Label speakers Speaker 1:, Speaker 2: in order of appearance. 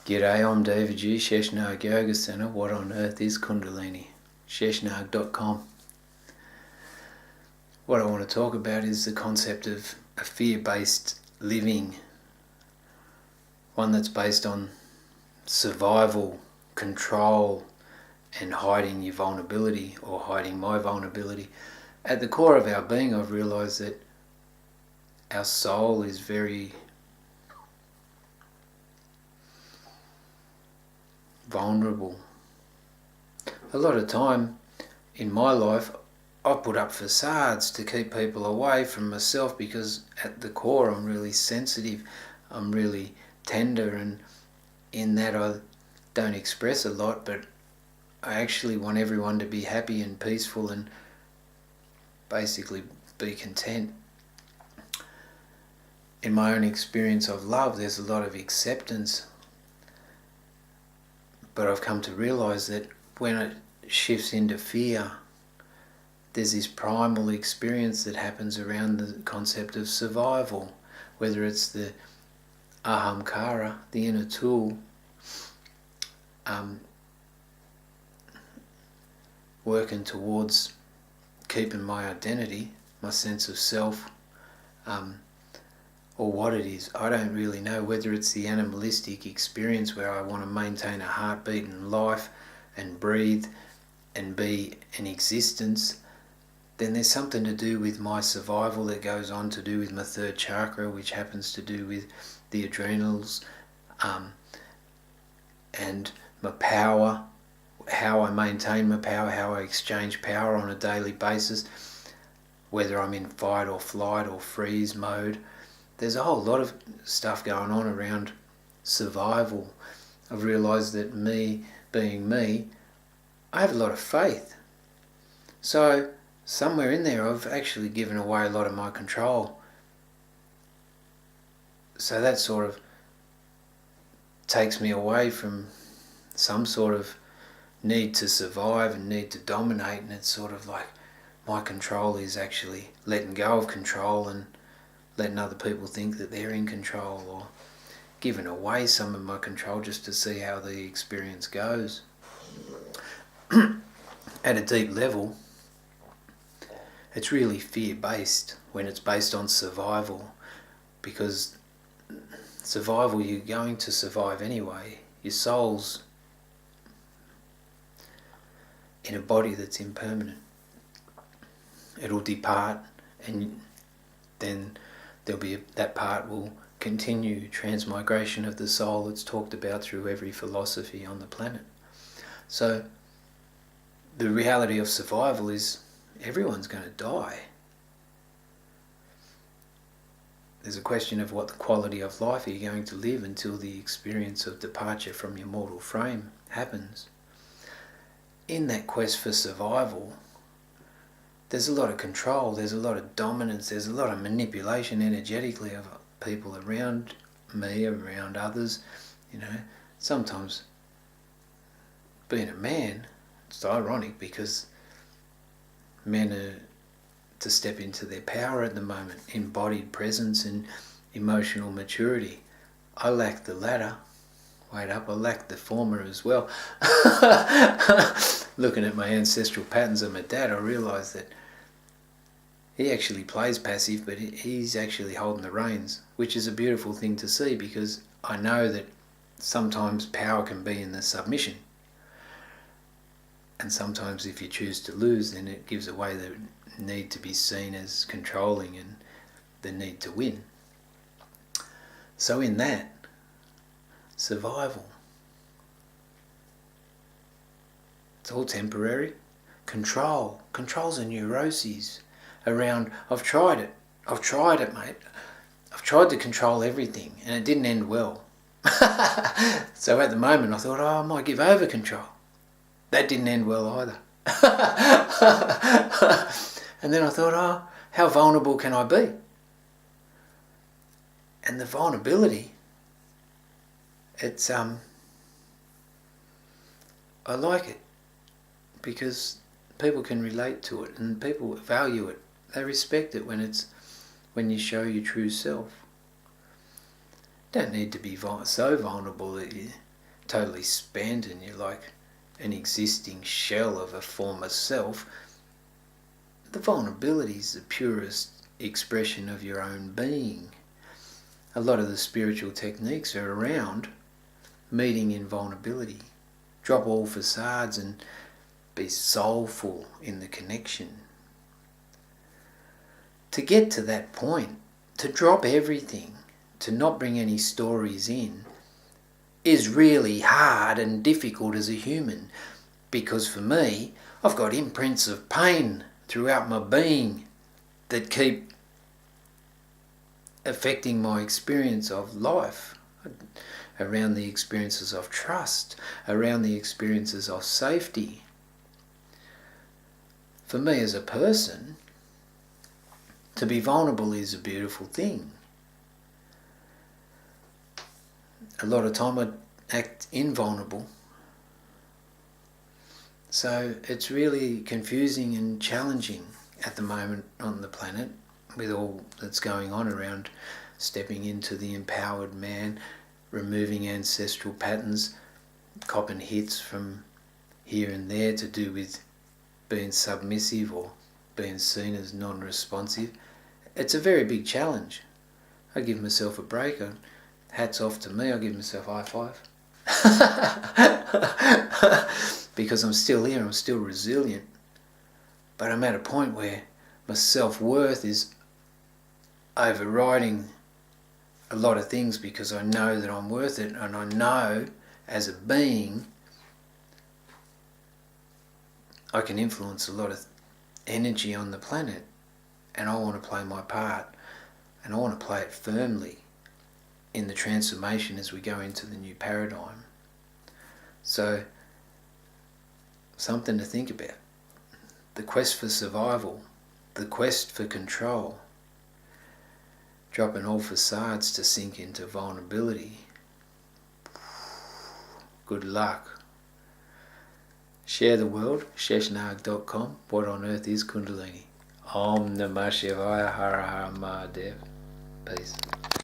Speaker 1: G'day, I'm David G, Sheshnag Yoga Center. What on earth is Kundalini? Sheshnag.com. What I want to talk about is the concept of a fear-based living, one that's based on survival, control, and hiding your vulnerability, or hiding my vulnerability. At the core of our being, I've realized that our soul is very vulnerable. A lot of time in my life I put up facades to keep people away from myself, because at the core I'm really sensitive, I'm really tender, and in that I don't express a lot, but I actually want everyone to be happy and peaceful and basically be content. In my own experience of love, there's a lot of acceptance, but I've come to realize that when it shifts into fear, there's this primal experience that happens around the concept of survival, whether it's the ahamkara, the inner tool, working towards keeping my identity, my sense of self, or what it is. I don't really know, whether it's the animalistic experience where I want to maintain a heartbeat and life and breathe and be an existence. Then there's something to do with my survival that goes on to do with my third chakra, which happens to do with the adrenals, and my power, how I maintain my power, how I exchange power on a daily basis, whether I'm in fight or flight or freeze mode. There's a whole lot of stuff going on around survival. I've realised that me being me, I have a lot of faith. So somewhere in there I've actually given away a lot of my control. So that sort of takes me away from some sort of need to survive and need to dominate, and it's sort of like my control is actually letting go of control and letting other people think that they're in control, or giving away some of my control just to see how the experience goes. At a deep level, it's really fear-based when it's based on survival, because survival, you're going to survive anyway. Your soul's in a body that's impermanent. It'll depart, and then there'll be that part will continue. Transmigration of the soul, it's talked about through every philosophy on the planet. So the reality of survival is everyone's going to die. There's a question of what the quality of life are you going to live until the experience of departure from your mortal frame happens. In that quest for survival, there's a lot of control, there's a lot of dominance, there's a lot of manipulation energetically of people around me, around others. You know, sometimes being a man, it's ironic because men are to step into their power at the moment, embodied presence and emotional maturity. I lack the latter. Wait up, I lack the former as well. Looking at my ancestral patterns of my dad, I realised that he actually plays passive, but he's actually holding the reins, which is a beautiful thing to see, because I know that sometimes power can be in the submission. And sometimes if you choose to lose, then it gives away the need to be seen as controlling and the need to win. So in that, survival, it's all temporary. Control's a neuroses around, I've tried it mate. I've tried to control everything and it didn't end well. So at the moment I thought, I might give over control. That didn't end well either. And then I thought, how vulnerable can I be? And the vulnerability, it's I like it, because people can relate to it and people value it. They respect it when you show your true self. Don't need to be so vulnerable that totally spent and you're like an existing shell of a former self, the vulnerability is the purest expression of your own being. A lot of the spiritual techniques are around meeting in vulnerability. Drop all facades and be soulful in the connection. To get to that point, to drop everything, to not bring any stories in, is really hard and difficult as a human, because for me, I've got imprints of pain throughout my being that keep affecting my experience of life, around the experiences of trust, around the experiences of safety. For me as a person, to be vulnerable is a beautiful thing. A lot of time I act invulnerable. So it's really confusing and challenging at the moment on the planet with all that's going on around stepping into the empowered man, removing ancestral patterns, copping hits from here and there to do with being submissive or being seen as non-responsive. It's a very big challenge. I give myself a break. Hats off to me. I give myself a high five. Because I'm still here, I'm still resilient. But I'm at a point where my self-worth is overriding a lot of things, because I know that I'm worth it, and I know as a being I can influence a lot of energy on the planet, and I want to play my part, and I want to play it firmly in the transformation as we go into the new paradigm. So, something to think about. The quest for survival, the quest for control, dropping all facades to sink into vulnerability. Good luck. Share the world, sheshnag.com. What on earth is Kundalini? Om Namah Shivaya, Hara Hara Mahadev. Peace.